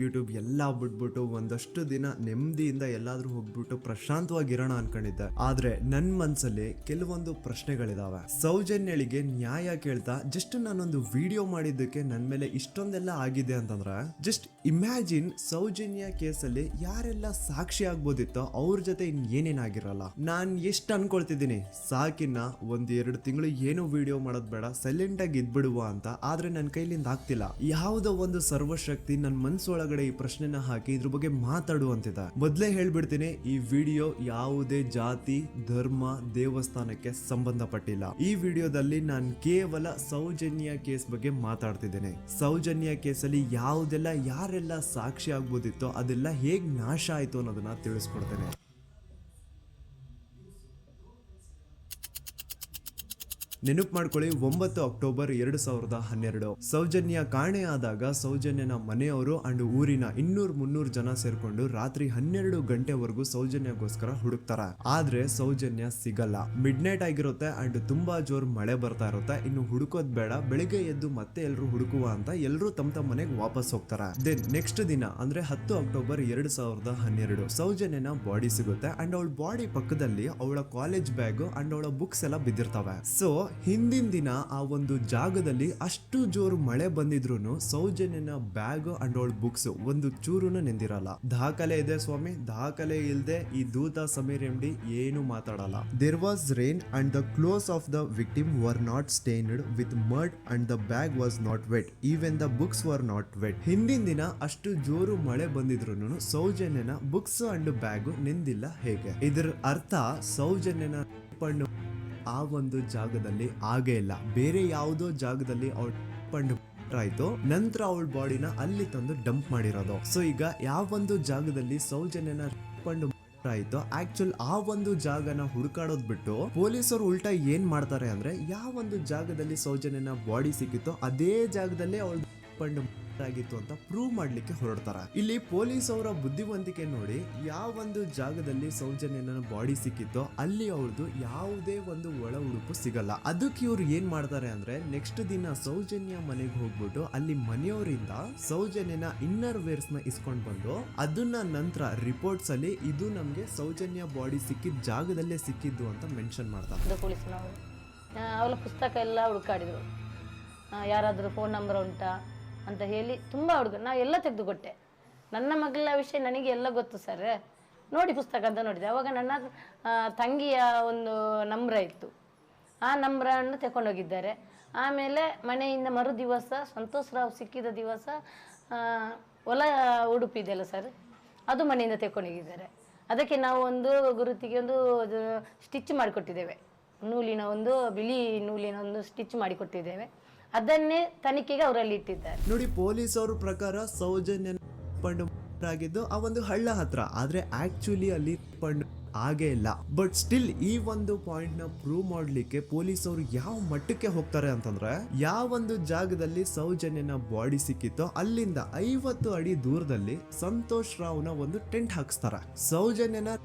YouTube ಎಲ್ಲ ಬಿಟ್ಬಿಟ್ಟು ಒಂದಷ್ಟು ದಿನ ನೆಮ್ಮದಿಯಿಂದ ಎಲ್ಲಾದ್ರೂ ಹೋಗ್ಬಿಟ್ಟು ಪ್ರಶಾಂತವಾಗಿರೋಣ ಅನ್ಕೊಂಡಿದ್ದೆ. ಆದ್ರೆ ನನ್ ಮನ್ಸಲ್ಲಿ ಕೆಲವೊಂದು ಪ್ರಶ್ನೆಗಳಿದಾವೆ. ಸೌಜನ್ಯಳಿಗೆ ನ್ಯಾಯ ಕೇಳ್ತಾ ಜಸ್ಟ್ ನಾನೊಂದು ವಿಡಿಯೋ ಮಾಡಿದ್ದಕ್ಕೆ ನನ್ ಮೇಲೆ ಇಷ್ಟೊಂದೆಲ್ಲ ಆಗಿದೆ ಅಂತಂದ್ರೆ, ಜಸ್ಟ್ ಇಮ್ಯಾಜಿನ್ ಸೌಜನ್ಯ ಕೇಸಲ್ಲಿ ಯಾರೆಲ್ಲ ಸಾಕ್ಷಿ ಆಗ್ಬೋದಿತ್ತೋ ಅವ್ರ ಜೊತೆ ಏನೇನಾಗಿರಲ್ಲ. ನಾನ್ ಎಷ್ಟು ಅನ್ಕೊಳ್ತಿದ್ದೀನಿ, ಸಾಕಿನ್ನ ಒಂದ್ 2 ತಿಂಗಳು ಏನು ವಿಡಿಯೋ ಮಾಡೋದ್ ಬೇಡ, ಸೈಲೆಂಟ್ ಆಗಿ ಇದ್ಬಿಡುವ ಅಂತ. ಆದ್ರೆ ನನ್ ಕೈಲಿಂದ ಆಗ್ತಿಲ್ಲ. ಯಾವುದೋ ಒಂದು ಸರ್ವಶಕ್ತಿ ನನ್ ಮನ್ಸೊಳಗಡೆ ಈ ಪ್ರಶ್ನೆನ ಹಾಕಿ ಇದ್ರ ಬಗ್ಗೆ ಮಾತಾಡುವಂತಿದೆ. ಮೊದ್ಲೇ ಹೇಳ್ಬಿಡ್ತೀನಿ, ಈ ವಿಡಿಯೋ ಯಾವುದೇ ಜಾತಿ, ಧರ್ಮ, ದೇವಸ್ಥಾನಕ್ಕೆ ಸಂಬಂಧಪಟ್ಟಿಲ್ಲ. ಈ ವಿಡಿಯೋದಲ್ಲಿ ನಾನು ಕೇವಲ ಸೌಜನ್ಯ ಕೇಸ್ ಬಗ್ಗೆ ಮಾತಾಡ್ತಿದ್ದೇನೆ. ಸೌಜನ್ಯ ಕೇಸಲ್ಲಿ ಯಾವುದೆಲ್ಲ ಯಾರೆಲ್ಲ ಸಾಕ್ಷಿ ಆಗ್ಬೋದಿತ್ತೋ ಅದೆಲ್ಲ ಹೇಗ್ ನಾಶ ಆಯ್ತು ಅನ್ನೋದನ್ನ ತಿಳಿಸ್ಕೊಡ್ತೇನೆ. ನೆನಪು ಮಾಡ್ಕೊಳ್ಳಿ, 9 ಅಕ್ಟೋಬರ್ 2012 ಸೌಜನ್ಯ ಕಾಣೆ ಆದಾಗ ಸೌಜನ್ಯನ ಮನೆಯವರು ಅಂಡ್ ಊರಿನ 200-300 ಜನ ಸೇರ್ಕೊಂಡು ರಾತ್ರಿ 12 ಗಂಟೆವರೆಗೂ ಸೌಜನ್ಯಗೋಸ್ಕರ ಹುಡುಕ್ತಾರ. ಆದ್ರೆ ಸೌಜನ್ಯ ಸಿಗಲ್ಲ. ಮಿಡ್ ನೈಟ್ ಆಗಿರುತ್ತೆ ಅಂಡ್ ತುಂಬಾ ಜೋರ್ ಮಳೆ ಬರ್ತಾ ಇರುತ್ತೆ. ಇನ್ನು ಹುಡುಕೋದ್ ಬೇಡ, ಬೆಳಿಗ್ಗೆ ಎದ್ದು ಮತ್ತೆ ಎಲ್ರು ಹುಡುಕುವ ಅಂತ ಎಲ್ರು ತಮ್ಮ ಮನೆಗೆ ವಾಪಸ್ ಹೋಗ್ತಾರ. ದೆನ್ ನೆಕ್ಸ್ಟ್ ದಿನ ಅಂದ್ರೆ 10 ಅಕ್ಟೋಬರ್ 2012 ಸೌಜನ್ಯನ ಬಾಡಿ ಸಿಗುತ್ತೆ ಅಂಡ್ ಅವಳ ಬಾಡಿ ಪಕ್ಕದಲ್ಲಿ ಅವಳ ಕಾಲೇಜ್ ಬ್ಯಾಗ್ ಅಂಡ್ ಅವಳ ಬುಕ್ಸ್ ಎಲ್ಲ ಬಿದ್ದಿರ್ತವೆ. ಸೊ ಹಿಂದಿನ ದಿನ ಆ ಒಂದು ಜಾಗದಲ್ಲಿ ಅಷ್ಟು ಜೋರು ಮಳೆ ಬಂದಿದ್ರು ಸೌಜನ್ಯನ ಬ್ಯಾಗ್ ಅಂಡ್ ಅವಳ ಬುಕ್ಸ್ ಒಂದು ಚೂರುನು ನೆಂದಿರಲ್ಲ. ದಾಖಲೆ ಇದೆ ಸ್ವಾಮಿ, ದಾಖಲೆ ಇಲ್ದೆ ಈ ದೂತ ಸಮೀರ್ MD ಏನು ಮಾತಾಡಲ್ಲ. There was rain and the clothes of the victim were not stained with mud and the bag was not wet, even the books were not wet. ಹಿಂದಿನ ದಿನ ಅಷ್ಟು ಜೋರು ಮಳೆ ಬಂದಿದ್ರು ಸೌಜನ್ಯನ ಬುಕ್ಸ್ ಅಂಡ್ ಬ್ಯಾಗ್ ನೆಂದಿಲ್ಲ. ಹೇಗೆ? ಇದರ ಅರ್ಥ ಸೌಜನ್ಯನ ಆ ಒಂದು ಜಾಗದಲ್ಲಿ ಆಗೇ ಇಲ್ಲ. ಬೇರೆ ಯಾವುದೋ ಜಾಗದಲ್ಲಿ ಅವಳು ಆಯ್ತು, ನಂತರ ಅವಳ ಬಾಡಿನ ಅಲ್ಲಿ ತಂದು ಡಂಪ್ ಮಾಡಿರೋದು. ಸೊ ಈಗ ಯಾವೊಂದು ಜಾಗದಲ್ಲಿ ಸೌಜನ್ಯನ ಆಯ್ತು, ಆಕ್ಚುಲ್ ಆ ಒಂದು ಜಾಗನ ಹುಡುಕಾಡೋದ್ ಬಿಟ್ಟು ಪೊಲೀಸರು ಉಲ್ಟಾ ಏನ್ ಮಾಡ್ತಾರೆ ಅಂದ್ರೆ, ಯಾವೊಂದು ಜಾಗದಲ್ಲಿ ಸೌಜನ್ಯನ ಬಾಡಿ ಸಿಕ್ಕಿತ್ತೋ ಅದೇ ಜಾಗದಲ್ಲೇ ಅವಳು ಆಗಿತ್ತು ಅಂತ ಪ್ರೂವ್ ಮಾಡ್ಲಿಕ್ಕೆ ಹೊರಡ್ತಾರ. ಇಲ್ಲಿ ಪೊಲೀಸ್ ಅವರ ಬುದ್ಧಿವಂತಿಕೆ ನೋಡಿ, ಯಾವೊಂದು ಜಾಗದಲ್ಲಿ ಸೌಜನ್ಯನ ಬಾಡಿ ಸಿಕ್ಕಿತ್ತೋ ಅಲ್ಲಿ ಅವ್ರದ್ದು ಯಾವುದೇ ಒಂದು ಒಳ ಉಡುಪು ಸಿಗಲ್ಲ. ಅದಕ್ಕೆ ಇವ್ರು ಏನ್ ಮಾಡ್ತಾರೆ ಅಂದ್ರೆ, ನೆಕ್ಸ್ಟ್ ದಿನ ಸೌಜನ್ಯ ಮನೆಗೆ ಹೋಗ್ಬಿಟ್ಟು ಅಲ್ಲಿ ಮನೆಯವರಿಂದ ಸೌಜನ್ಯನ ಇನ್ನರ್ ವೇರ್ಸ್ ನ ಇಸ್ಕೊಂಡ್ ಬಂದು ಅದನ್ನ ನಂತರ ರಿಪೋರ್ಟ್ಸ್ ಅಲ್ಲಿ ಇದು ನಮ್ಗೆ ಸೌಜನ್ಯ ಬಾಡಿ ಸಿಕ್ಕಿದ ಜಾಗದಲ್ಲೇ ಸಿಕ್ಕಿದ್ದು ಅಂತ ಮೆನ್ಷನ್ ಮಾಡ್ತಾರೆ. ಪೊಲೀಸ್ನವರು ಅವಳ ಪುಸ್ತಕ ಎಲ್ಲ ಹುಡುಕಾಡಿದ್ರು, ಯಾರಾದ್ರೂ ಫೋನ್ ನಂಬರ್ ಉಂಟಾ ಅಂತ ಹೇಳಿ ತುಂಬ ನಾ ಎಲ್ಲ ತೆಗೆದುಕೊಟ್ಟೆ. ನನ್ನ ಮಗಳ ವಿಷಯ ನನಗೆ ಎಲ್ಲ ಗೊತ್ತು ಸರ್, ನೋಡಿ ಪುಸ್ತಕ ಅಂತ ನೋಡಿದೆ. ಅವಾಗ ನನ್ನ ತಂಗಿಯ ಒಂದು ನಂಬ್ರ ಇತ್ತು, ಆ ನಂಬ್ರನ್ನು ತಗೊಂಡೋಗಿದ್ದಾರೆ. ಆಮೇಲೆ ಮನೆಯಿಂದ ಮರು ದಿವಸ ಸಂತೋಷ್ ರಾವ್ ಸಿಕ್ಕಿದ ದಿವಸ ಹೊಲ ಉಡುಪಿದೆಯಲ್ಲ ಸರ್, ಅದು ಮನೆಯಿಂದ ತಗೊಂಡೋಗಿದ್ದಾರೆ. ಅದಕ್ಕೆ ನಾವು ಒಂದು ಗುರುತಿಗೆ ಒಂದು ಸ್ಟಿಚ್ ಮಾಡಿಕೊಟ್ಟಿದ್ದೇವೆ, ನೂಲಿನ ಒಂದು ಬಿಳಿ ನೂಲಿನ ಒಂದು ಸ್ಟಿಚ್ ಮಾಡಿಕೊಟ್ಟಿದ್ದೇವೆ. ಅದನ್ನೇ ತನಿಖೆಗೆ ಅವರಲ್ಲಿ ಇಟ್ಟಿದ್ದಾರೆ. ನೋಡಿ, ಪೊಲೀಸ್ ಅವ್ರ ಪ್ರಕಾರ ಸೌಜನ್ಯ ಆಗಿದ್ದು ಆ ಒಂದು ಹಳ್ಳ ಹತ್ರ, ಆದ್ರೆ ಆಕ್ಚುಲಿ ಅಲ್ಲಿ ಆಗೇ ಇಲ್ಲ. ಬಟ್ ಸ್ಟಿಲ್ ಈ ಒಂದು ಪಾಯಿಂಟ್ ನ ಪ್ರೂವ್ ಮಾಡ್ಲಿಕ್ಕೆ ಪೊಲೀಸ್ ಅವರು ಯಾವ ಮಟ್ಟಕ್ಕೆ ಹೋಗ್ತಾರೆ ಅಂತಂದ್ರೆ, ಯಾವೊಂದು ಜಾಗದಲ್ಲಿ ಸೌಜನ್ಯನ ಬಾಡಿ ಸಿಕ್ಕಿತ್ತೋ ಅಲ್ಲಿಂದ 50 ಅಡಿ ದೂರದಲ್ಲಿ ಸಂತೋಷ್ ರಾವ್ನ ಒಂದು ಟೆಂಟ್ ಹಾಕ್ಸ್ತಾರ. ಸೌಜನ್ಯನ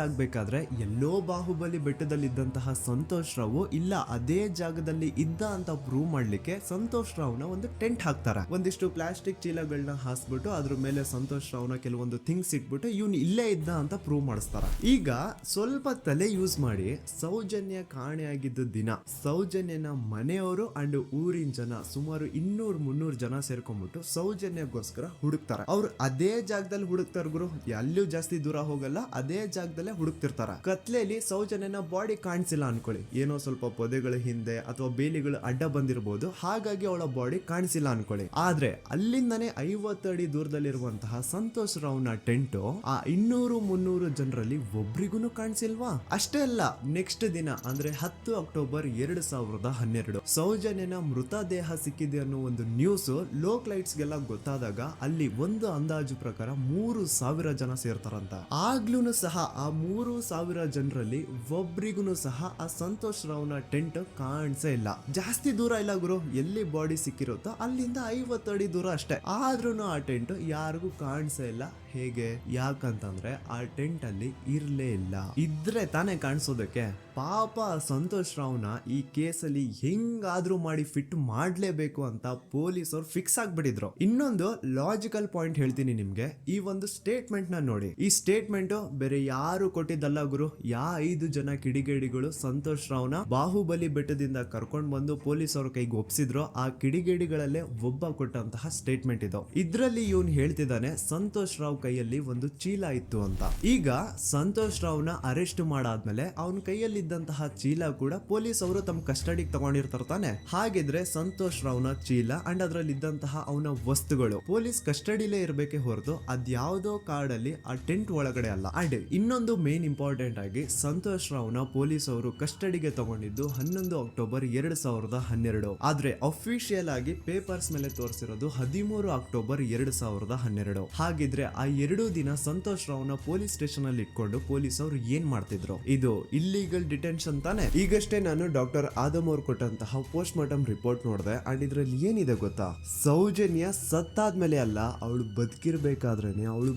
ಆಗ್ಬೇಕಾದ್ರೆ ಎಲ್ಲೋ ಬಾಹುಬಲಿ ಬೆಟ್ಟದಲ್ಲಿದ್ದಂತಹ ಸಂತೋಷ್ ರಾವ್ ಇಲ್ಲ ಅದೇ ಜಾಗದಲ್ಲಿ ಇದ್ದ ಅಂತ ಪ್ರೂವ್ ಮಾಡ್ಲಿಕ್ಕೆ ಸಂತೋಷ್ ರಾವ್ನ ಒಂದು ಟೆಂಟ್ ಹಾಕ್ತಾರ. ಒಂದಿಷ್ಟು ಪ್ಲಾಸ್ಟಿಕ್ ಚೀಲಗಳನ್ನ ಹಾಸ್ಬಿಟ್ಟು ಅದ್ರ ಮೇಲೆ ಸಂತೋಷ್ ರಾವ್ನ ಕೆಲವೊಂದು ಥಿಂಗ್ಸ್ ಇಟ್ಬಿಟ್ಟು ಇವ್ನು ಇಲ್ಲೇ ಇದ್ದ ಅಂತ ಪ್ರೂವ್ ಮಾಡಿಸ್ತಾರ. ಈಗ ಸ್ವಲ್ಪ ತಲೆ ಯೂಸ್ ಮಾಡಿ, ಸೌಜನ್ಯ ಕಾಣೆಯಾಗಿದ್ದ ದಿನ ಸೌಜನ್ಯನ ಮನೆಯವರು ಅಂಡ್ ಊರಿನ ಜನ ಸುಮಾರು 200-300 ಜನ ಸೇರ್ಕೊಂಡ್ಬಿಟ್ಟು ಸೌಜನ್ಯಗೋಸ್ಕರ ಹುಡುಕ್ತಾರ. ಅವ್ರು ಅದೇ ಜಾಗದಲ್ಲಿ ಹುಡುಕ್ತಾರ ಗುರು, ಎಲ್ಲೂ ಜಾಸ್ತಿ ದೂರ ಹೋಗಲ್ಲ, ಅದೇ ಜಾಗದಲ್ಲಿ ಹುಡುಕ್ತಿರ್ತಾರ. ಕತ್ಲೆಯಲ್ಲಿ ಸೌಜನ್ಯನ ಬಾಡಿ ಕಾಣಿಸಿಲ್ಲ ಅನ್ಕೊಳ್ಳಿ, ಏನೋ ಸ್ವಲ್ಪ ಪೊದೆಗಳ ಹಿಂದೆ ಅಥವಾ ಬೇಲಿಗಳು ಅಡ್ಡ ಬಂದಿರಬಹುದು, ಹಾಗಾಗಿ ಅವಳ ಬಾಡಿ ಕಾಣಿಸಿಲ್ಲ ಅನ್ಕೊಳ್ಳಿ. ಆದ್ರೆ ಅಲ್ಲಿಂದನೇ 50 ಅಡಿ ದೂರದಲ್ಲಿರುವಂತಹ ಸಂತೋಷ್ ರಾವ್ನ ಟೆಂಟ್ ಆ 200-300 ಜನರಲ್ಲಿ ಒಬ್ರಿಗೂ ಕಾಣಿಸಿಲ್ವಾ? ಅಷ್ಟೇ ಅಲ್ಲ, ನೆಕ್ಸ್ಟ್ ದಿನ ಅಂದ್ರೆ 10 ಅಕ್ಟೋಬರ್ 2012 ಸೌಜನ್ಯನ ಮೃತದೇಹ ಸಿಕ್ಕಿದೆ ಅನ್ನೋ ಒಂದು ನ್ಯೂಸ್ ಲೋಕ್ ಲೈಟ್ಸ್ ಗೆಲ್ಲ ಗೊತ್ತಾದಾಗ ಅಲ್ಲಿ ಒಂದು ಅಂದಾಜು ಪ್ರಕಾರ 3000 ಜನ ಸೇರ್ತಾರಂತ. ಆಗ್ಲೂ ಸಹ ಆ 3000 ಜನರಲ್ಲಿ ಒಬ್ರಿಗೂ ಸಹ ಆ ಸಂತೋಷ್ ರಾವ್ನ ಟೆಂಟ್ ಕಾಣಿಸೇ ಇಲ್ಲ. ಜಾಸ್ತಿ ದೂರ ಇಲ್ಲ ಗುರು, ಎಲ್ಲಿ ಬಾಡಿ ಸಿಕ್ಕಿರುತ್ತೋ ಅಲ್ಲಿಂದ 50 ಅಡಿ ದೂರ ಅಷ್ಟೇ. ಆದ್ರೂ ಆ ಟೆಂಟ್ ಯಾರಿಗೂ ಕಾಣಿಸೇ ಇಲ್ಲ. ಹೇಗೆ? ಯಾಕಂತಂದ್ರೆ ಆ ಟೆಂಟ್ ಅಲ್ಲಿ ಇರ್ಲೇ ಇಲ್ಲ. ಇದ್ರೆ ತಾನೇ ಕಾಣಿಸೋದಕ್ಕೆ. ಪಾಪ ಸಂತೋಷ್ ರಾವ್ನ ಈ ಕೇಸಲ್ಲಿ ಹೆಂಗಾದ್ರೂ ಮಾಡಿ ಫಿಟ್ ಮಾಡ್ಲೇಬೇಕು ಅಂತ ಪೊಲೀಸರು ಫಿಕ್ಸ್ ಆಗ್ಬಿಟ್ಟಿದ್ರು. ಇನ್ನೊಂದು ಲಾಜಿಕಲ್ ಪಾಯಿಂಟ್ ಹೇಳ್ತೀನಿ ನಿಮ್ಗೆ, ಈ ಒಂದು ಸ್ಟೇಟ್ಮೆಂಟ್ ನ ನೋಡಿ. ಈ ಸ್ಟೇಟ್ಮೆಂಟ್ ಬೇರೆ ಯಾರು ಕೊಟ್ಟಿದ್ದಲ್ಲ ಗುರು, 5 ಜನ ಕಿಡಿಗೇಡಿಗಳು ಸಂತೋಷ್ ರಾವ್ನ ಬಾಹುಬಲಿ ಬೆಟ್ಟದಿಂದ ಕರ್ಕೊಂಡ್ ಬಂದು ಪೊಲೀಸ್ ಅವ್ರ ಕೈಗೆ ಒಪ್ಸಿದ್ರು. ಆ ಕಿಡಿಗೇಡಿಗಳಲ್ಲೇ ಒಬ್ಬ ಕೊಟ್ಟಂತಹ ಸ್ಟೇಟ್ಮೆಂಟ್ ಇದು. ಇದ್ರಲ್ಲಿ ಇವನ್ ಹೇಳ್ತಿದ್ದಾನೆ ಸಂತೋಷ್ ರಾವ್ ಕೈಯಲ್ಲಿ ಒಂದು ಚೀಲ ಇತ್ತು ಅಂತ. ಈಗ ಸಂತೋಷ್ ರಾವ್ನ ಅರೆಸ್ಟ್ ಮಾಡಾದ್ಮೇಲೆ ಅವನ ಕೈಯಲ್ಲಿದ್ದಂತಹ ಚೀಲ ಕೂಡ ಪೊಲೀಸ್ ಅವರು ತಮ್ಮ ಕಸ್ಟಡಿಗೆ ತಗೊಂಡಿರ್ತಾರ ತಾನೆ. ಹಾಗಿದ್ರೆ ಸಂತೋಷ್ ರಾವ್ನ ಚೀಲ ಅಂಡ್ ಅದ್ರಲ್ಲಿ ಇದ್ದಂತಹ ಅವನ ವಸ್ತುಗಳು ಪೊಲೀಸ್ ಕಸ್ಟಡಿಲೇ ಇರ್ಬೇಕೆ ಹೊರತು ಅದ್ಯಾವುದೋ ಕಾಡಲ್ಲಿ ಆ ಟೆಂಟ್ ಒಳಗಡೆ ಅಲ್ಲ. ಅಂಡ್ ಇನ್ನೊಂದು ಮೇನ್ ಇಂಪಾರ್ಟೆಂಟ್ ಆಗಿ ಸಂತೋಷ್ ರಾವ್ನ ಪೊಲೀಸ್ ಅವರು ಕಸ್ಟಡಿಗೆ ತಗೊಂಡಿದ್ದು 11 ಅಕ್ಟೋಬರ್ 2012. ಆದ್ರೆ ಅಫಿಷಿಯಲ್ ಆಗಿ ಪೇಪರ್ಸ್ ಮೇಲೆ ತೋರಿಸಿರೋದು 13 ಅಕ್ಟೋಬರ್ 2012. ಹಾಗಿದ್ರೆ ಆ 2 ದಿನ ಸಂತೋಷ್ ರಾವ್ನ ಪೊಲೀಸ್ ಸ್ಟೇಷನ್ ಅಲ್ಲಿ ಇಟ್ಕೊಂಡು ಪೊಲೀಸ್ ಅವರು ಏನ್ ಮಾಡ್ತಿದ್ರು? ಇದು ಇಲ್ಲಿಗಲ್ ಡಿಟೆನ್ಷನ್ ತಾನೆ. ಈಗಷ್ಟೇ ನಾನು ಡಾಕ್ಟರ್ ಆದಮ್ ಅವ್ರು ಕೊಟ್ಟಂತಹ ಪೋಸ್ಟ್ ಮಾರ್ಟಮ್ ರಿಪೋರ್ಟ್ ನೋಡಿದೆ. ಅಂಡ್ ಇದ್ರಲ್ಲಿ ಏನಿದೆ ಗೊತ್ತಾ, ಸೌಜನ್ಯ ಸತ್ತಾದ್ಮೇಲೆ ಅಲ್ಲ, ಅವಳು ಬದುಕಿರ್ಬೇಕಾದ್ರೇನೆ, ಅವಳು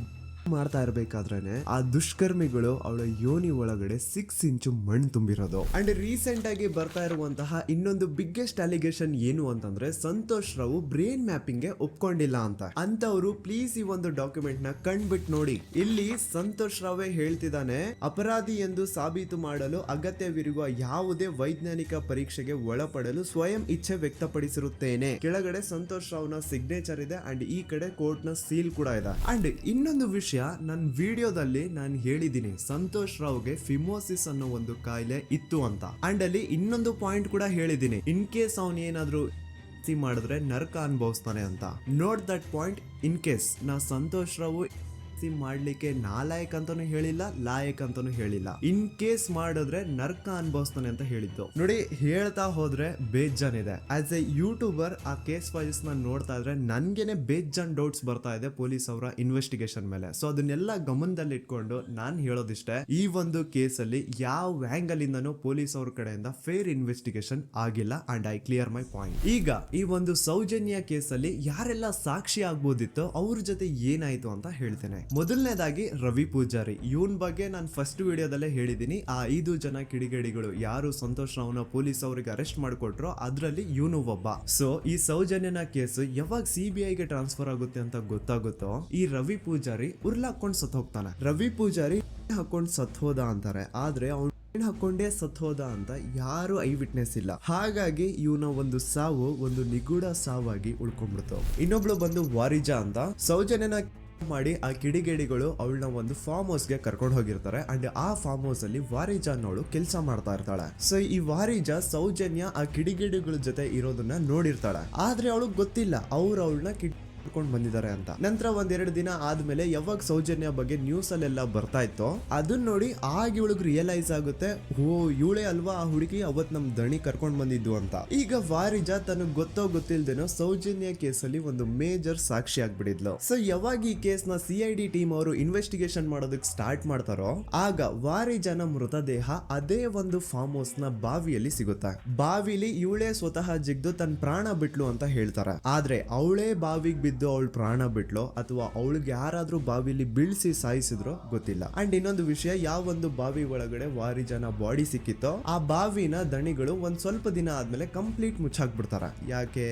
ಮಾಡ್ತಾ ಇರ್ಬೇಕಾದ್ರೇನೆ ಆ ದುಷ್ಕರ್ಮಿಗಳು ಅವಳ ಯೋನಿ ಒಳಗಡೆ 6 ಇಂಚು ಮಣ್ಣು ತುಂಬಿರೋದು. ಅಂಡ್ ರೀಸೆಂಟ್ ಆಗಿ ಬರ್ತಾ ಇರುವಂತಹ ಇನ್ನೊಂದು ಬಿಗ್ಗೆಸ್ಟ್ ಅಲಿಗೇಷನ್ ಏನು ಅಂತಂದ್ರೆ ಸಂತೋಷ್ ರಾವ್ ಬ್ರೈನ್ ಮ್ಯಾಪಿಂಗ್ ಗೆ ಒಪ್ಕೊಂಡಿಲ್ಲ ಅಂತವ್ರು ಪ್ಲೀಸ್ ಈ ಒಂದು ಡಾಕ್ಯುಮೆಂಟ್ ನ ಕಂಡ್ಬಿಟ್ಟು ನೋಡಿ. ಇಲ್ಲಿ ಸಂತೋಷ್ ರಾವೇ ಹೇಳ್ತಿದ್ದಾನೆ, ಅಪರಾಧಿ ಎಂದು ಸಾಬೀತು ಮಾಡಲು ಅಗತ್ಯವಿರುವ ಯಾವುದೇ ವೈಜ್ಞಾನಿಕ ಪರೀಕ್ಷೆಗೆ ಒಳಪಡಲು ಸ್ವಯಂ ಇಚ್ಛೆ ವ್ಯಕ್ತಪಡಿಸಿರುತ್ತೇನೆ. ಕೆಳಗಡೆ ಸಂತೋಷ್ ರಾವ್ನ ಸಿಗ್ನೇಚರ್ ಇದೆ ಅಂಡ್ ಈ ಕಡೆ ಕೋರ್ಟ್ ನ ಸೀಲ್ ಕೂಡ ಇದೆ. ಅಂಡ್ ಇನ್ನೊಂದು ವಿಷಯ, ನನ್ನ ವಿಡಿಯೋದಲ್ಲಿ ನಾನು ಹೇಳಿದ್ದೀನಿ ಸಂತೋಷ್ ರಾವ್ಗೆ ಫಿಮೋಸಿಸ್ ಅನ್ನೋ ಒಂದು ಕಾಯಿಲೆ ಇತ್ತು ಅಂತ. ಅಂಡ್ ಅಲ್ಲಿ ಇನ್ನೊಂದು ಪಾಯಿಂಟ್ ಕೂಡ ಹೇಳಿದ್ದೀನಿ, ಇನ್ ಕೇಸ್ ಅವನ್ ಏನಾದ್ರು ಮಾಡಿದ್ರೆ ನರಕ ಅನುಭವಿಸ್ತಾನೆ ಅಂತ. Note that point. In case ನಾ ಸಂತೋಷ್ ರಾವ್ ಮಾಡ್ಲಿಕ್ಕೆ ನಾಲಾಯಕ್ ಅಂತಾನು ಹೇಳಿಲ್ಲ, ಲಾಯಕ್ ಅಂತಾನು ಹೇಳಿಲ್ಲ. ಇನ್ ಕೇಸ್ ಮಾಡಿದ್ರೆ ನರ್ಕ ಅನುಭವಿಸ್ತಾನೆ ಅಂತ ಹೇಳಿದ್ದು. ನೋಡಿ, ಹೇಳ್ತಾ ಹೋದ್ರೆ ಬೇಜಾನ್ ಇದೆ. ಆಸ್ ಎ ಯೂಟ್ಯೂಬರ್ ಆ ಕೇಸ್ ಫೈಲ್ಸ್ ನ ನೋಡ್ತಾ ಇದ್ರೆ ನನ್ಗೇನೆ ಬೇಜಾನ್ ಡೌಟ್ಸ್ ಬರ್ತಾ ಇದೆ ಪೊಲೀಸ್ ಅವರ ಇನ್ವೆಸ್ಟಿಗೇಷನ್ ಮೇಲೆ. ಸೊ ಅದನ್ನೆಲ್ಲ ಗಮನದಲ್ಲಿ ಇಟ್ಕೊಂಡು ನಾನ್ ಹೇಳೋದಿಷ್ಟೇ, ಈ ಒಂದು ಕೇಸಲ್ಲಿ ಯಾವ ಆಂಗಲ್ ಇಂದನೂ ಪೊಲೀಸ್ ಅವ್ರ ಕಡೆಯಿಂದ ಫೇರ್ ಇನ್ವೆಸ್ಟಿಗೇಷನ್ ಆಗಿಲ್ಲ. And I clear my point. ಈಗ ಈ ಒಂದು ಸೌಜನ್ಯ ಕೇಸಲ್ಲಿ ಯಾರೆಲ್ಲ ಸಾಕ್ಷಿ ಆಗ್ಬೋದಿತ್ತು, ಅವ್ರ ಜೊತೆ ಏನಾಯ್ತು ಅಂತ ಹೇಳ್ತೇನೆ. ಮೊದಲನೇದಾಗಿ ರವಿ ಪೂಜಾರಿ. ಇವನ್ ಬಗ್ಗೆ ನಾನು ಫಸ್ಟ್ ವಿಡಿಯೋದಲ್ಲೇ ಹೇಳಿದೀನಿ. ಆ 5 ಜನ ಕಿಡಿಗೇಡಿಗಳು ಯಾರು ಸಂತೋಷ್ ರಾವ್ನ ಪೊಲೀಸ್ ಅವರಿಗೆ ಅರೆಸ್ಟ್ ಮಾಡಿಕೊಟ್ರು ಅದ್ರಲ್ಲಿ ಇವನು ಒಬ್ಬ. ಸೊ ಈ ಸೌಜನ್ಯನ ಕೇಸ್ ಯಾವಾಗ CBI ಗೆ ಟ್ರಾನ್ಸ್ಫರ್ ಆಗುತ್ತೆ ಅಂತ ಗೊತ್ತಾಗುತ್ತೋ ಈ ರವಿ ಪೂಜಾರಿ ಉರ್ಲಾಕೊಂಡು ಸತ್ ಹೋಗ್ತಾನೆ. ರವಿ ಪೂಜಾರಿ ಹಾಕೊಂಡು ಸತ್ ಹೋದ ಅಂತಾರೆ, ಆದ್ರೆ ಅವ್ನು ಹಾಕೊಂಡೇ ಸತ್ ಹೋದ ಅಂತ ಯಾರು ಐ ವಿಟ್ನೆಸ್ ಇಲ್ಲ. ಹಾಗಾಗಿ ಇವನ ಒಂದು ಸಾವು ಒಂದು ನಿಗೂಢ ಸಾವಾಗಿ ಉಳ್ಕೊಂಡ್ಬಿಡ್ತು. ಇನ್ನೊಬ್ಳು ಬಂದು ವಾರಿಜಾ ಅಂತ. ಸೌಜನ್ಯನ ಮಾಡಿ ಆ ಕಿಡಿಗೇಡಿಗಳು ಅವಳನ್ನ ಒಂದು ಫಾರ್ಮ್ ಹೌಸ್ ಗೆ ಕರ್ಕೊಂಡು ಹೋಗಿರ್ತಾರೆ. ಅಂಡ್ ಆ ಫಾರ್ಮ್ ಹೌಸ್ ಅಲ್ಲಿ ವಾರಿಜಾ ಅನ್ನೋಳು ಕೆಲಸ ಮಾಡ್ತಾ ಇರ್ತಾಳೆ. ಸೊ ಈ ವಾರಿಜಾ ಸೌಜನ್ಯ ಆ ಕಿಡಿಗೇಡಿಗಳ ಜೊತೆ ಇರೋದನ್ನ ನೋಡಿರ್ತಾಳೆ, ಆದ್ರೆ ಅವಳಿಗೆ ಗೊತ್ತಿಲ್ಲ ಅವಳನ್ನ ಕೊಂಡು ಬಂದಿದ್ದಾರೆ ಅಂತ. ನಂತರ 1-2 ದಿನ ಆದ್ಮೇಲೆ ಯಾವಾಗ ಸೌಜನ್ಯ ಬಗ್ಗೆ ನ್ಯೂಸ್ ಅಲ್ಲೆಲ್ಲ ಬರ್ತಾ ಇತ್ತೋ ಅದನ್ನ ನೋಡಿ ಆಗ ಇವಳಿಗೆ ರಿಯಲೈಸ್ ಆಗುತ್ತೆ, ಓ ಇವಳೇ ಅಲ್ವಾ ಆ ಹುಡುಗಿ ಅವತ್ ನಮ್ ದಣಿ ಕರ್ಕೊಂಡ್ ಬಂದಿದ್ದು ಅಂತ. ಈಗ ವಾರಿಜಾ ತನಗ್ ಗೊತ್ತಿಲ್ದೇನೋ ಸೌಜನ್ಯ ಕೇಸಲ್ಲಿ ಒಂದು ಮೇಜರ್ ಸಾಕ್ಷಿ ಆಗ್ಬಿಡಿದ್ಲು. ಸೊ ಯಾವಾಗ ಈ ಕೇಸ್ ನ CID ಟೀಮ್ ಅವರು ಇನ್ವೆಸ್ಟಿಗೇಷನ್ ಮಾಡೋದಕ್ಕೆ ಸ್ಟಾರ್ಟ್ ಮಾಡ್ತಾರೋ ಆಗ ವಾರಿಜಾನ ಮೃತದೇಹ ಅದೇ ಒಂದು ಫಾರ್ಮ್ ಹೌಸ್ ನ ಬಾವಿಯಲ್ಲಿ ಸಿಗುತ್ತೆ. ಬಾವಿಲಿ ಇವಳೇ ಸ್ವತಃ ಜಿಗ್ದು ತನ್ನ ಪ್ರಾಣ ಬಿಟ್ಲು ಅಂತ ಹೇಳ್ತಾರೆ. ಆದ್ರೆ ಅವಳೇ ಬಾವಿಗೆ ಬಿದ್ದು ಅವಳು ಪ್ರಾಣ ಬಿಟ್ಲು ಅಥವಾ ಅವಳಿಗೆ ಯಾರಾದ್ರೂ ಬಾವಿಲಿ ಬೀಳ್ಸಿ ಸಾಯಿಸಿದ್ರು ಗೊತ್ತಿಲ್ಲ. ಅಂಡ್ ಇನ್ನೊಂದು ವಿಷಯ, ಯಾವ ಒಂದು ಬಾವಿ ಒಳಗಡೆ ವಾರಿಜಾನ ಬಾಡಿ ಸಿಕ್ಕಿತ್ತೋ ಆ ಬಾವಿನ ದಣಿಗಳು ಒಂದ್ ಸ್ವಲ್ಪ ದಿನ ಆದ್ಮೇಲೆ ಕಂಪ್ಲೀಟ್ ಮುಚ್ಚಾಕ್ಬಿಡ್ತಾರ. ಯಾಕೆ?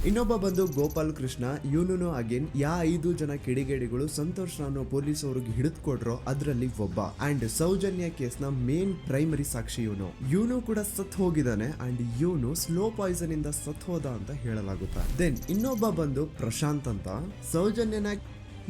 ಇನ್ನೊಬ್ಬ ಬಂದು ಗೋಪಾಲ್ ಕೃಷ್ಣ. ಇವನು ಅಗೇನ್ 5 ಜನ ಕಿಡಿಗೇಡಿಗಳು ಸಂತೋಷ್ ರಾವ್ನ ಪೊಲೀಸ್ ಅವ್ರಿಗೆ ಹಿಡಿದುಕೊಟ್ರು ಅದ್ರಲ್ಲಿ ಒಬ್ಬ. ಅಂಡ್ ಸೌಜನ್ಯ ಕೇಸ್ ನ ಮೇನ್ ಪ್ರೈಮರಿ ಸಾಕ್ಷಿ ಇವನು ಕೂಡ ಸತ್ ಹೋಗಿದ್ದಾನೆ. ಅಂಡ್ ಇವನು ಸ್ಲೋ ಪಾಯ್ಸನ್ ಇಂದ ಸತ್ ಹೋದ ಅಂತ ಹೇಳಲಾಗುತ್ತೆ. ದೆನ್ ಇನ್ನೊಬ್ಬ ಬಂದು ಪ್ರಶಾಂತ್ ಅಂತ. ಸೌಜನ್ಯನ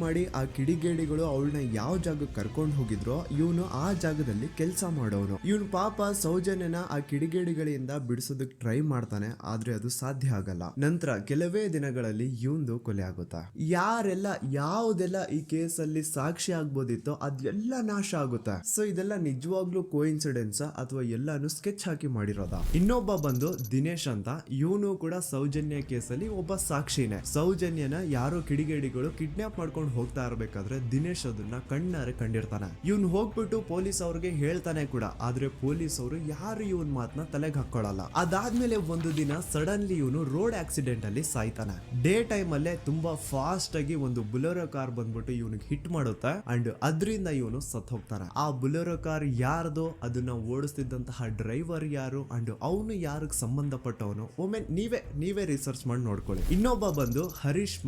ಮಾಡಿ ಆ ಕಿಡಿಗೇಡಿಗಳು ಅವಳನ್ನ ಯಾವ ಜಾಗಕ್ಕೆ ಕರ್ಕೊಂಡು ಹೋಗಿದ್ರೋ ಇವನು ಆ ಜಾಗದಲ್ಲಿ ಕೆಲಸ ಮಾಡೋನು. ಇವನು ಪಾಪ ಸೌಜನ್ಯನ ಆ ಕಿಡಿಗೇಡಿಗಳಿಂದ ಬಿಡಿಸೋದಕ್ಕೆ ಟ್ರೈ ಮಾಡ್ತಾನೆ, ಆದ್ರೆ ಅದು ಸಾಧ್ಯ ಆಗಲ್ಲ. ನಂತರ ಕೆಲವೇ ದಿನಗಳಲ್ಲಿ ಇವಂದು ಕೊಲೆ ಆಗುತ್ತಾ. ಯಾರೆಲ್ಲ ಯಾವುದೆಲ್ಲ ಈ ಕೇಸಲ್ಲಿ ಸಾಕ್ಷಿ ಆಗ್ಬೋದಿತ್ತೋ ಅದೆಲ್ಲ ನಾಶ ಆಗುತ್ತೆ. ಸೊ ಇದೆಲ್ಲ ನಿಜವಾಗ್ಲೂ ಕೋಇನ್ಸಿಡೆನ್ಸ್ ಅಥವಾ ಎಲ್ಲಾನು ಸ್ಕೆಚ್ ಹಾಕಿ ಮಾಡಿರೋದ. ಇನ್ನೊಬ್ಬ ಬಂದು ದಿನೇಶ್ ಅಂತ. ಇವನು ಕೂಡ ಸೌಜನ್ಯ ಕೇಸಲ್ಲಿ ಒಬ್ಬ ಸಾಕ್ಷಿನೇ. ಸೌಜನ್ಯನ ಯಾರೋ ಕಿಡಿಗೇಡಿಗಳು ಕಿಡ್ನಾಪ್ ಮಾಡ್ಕೊಂಡು ನಡ್ಕೊಂಡು ಹೋಗ್ತಾ ಇರ್ಬೇಕಾದ್ರೆ ದಿನೇಶ್ ಅದನ್ನ ಕಣ್ಣಾರೆ ಕಂಡಿರ್ತಾನೆ. ಇವ್ನು ಹೋಗ್ಬಿಟ್ಟು ಪೊಲೀಸ್ ಅವ್ರಿಗೆ ಹೇಳ್ತಾನೆ ಕೂಡ, ಆದ್ರೆ ಪೊಲೀಸ್ ಅವರು ಯಾರು ಇವನ್ ಮಾತನ್ನ ತಲೆಗೆ ಹಾಕೊಳ್ಳಲ್ಲ. ಅದಾದ್ಮೇಲೆ ಒಂದು ದಿನ ಸಡನ್ಲಿ ಇವನು ರೋಡ್ ಆಕ್ಸಿಡೆಂಟ್ ಅಲ್ಲಿ ಸಾಯ್ತಾನೆ. ಡೇ ಟೈಮ್ ಅಲ್ಲೇ ತುಂಬಾ ಫಾಸ್ಟ್ ಆಗಿ ಒಂದು ಬುಲೆರೋ ಕಾರ್ ಬಂದ್ಬಿಟ್ಟು ಇವನಿಗೆ ಹಿಟ್ ಮಾಡುತ್ತೆ ಅಂಡ್ ಅದರಿಂದ ಇವನು ಸತ್ ಹೋಗ್ತಾನೆ. ಆ ಬುಲೆರೋ ಕಾರ್ ಯಾರ್ದು, ಅದನ್ನ ಓಡಿಸ್ತಿದ್ದಂತಹ ಡ್ರೈವರ್ ಯಾರು ಅಂಡ್ ಅವನು ಯಾರಿಗೆ ಸಂಬಂಧಪಟ್ಟವನು, ಒಮ್ಮೆ ನೀವೇ ರಿಸರ್ಚ್ ಮಾಡಿ ನೋಡ್ಕೊಳ್ಳಿ. ಇನ್ನೊಬ್ಬ ಬಂದು ಹರೀಶ್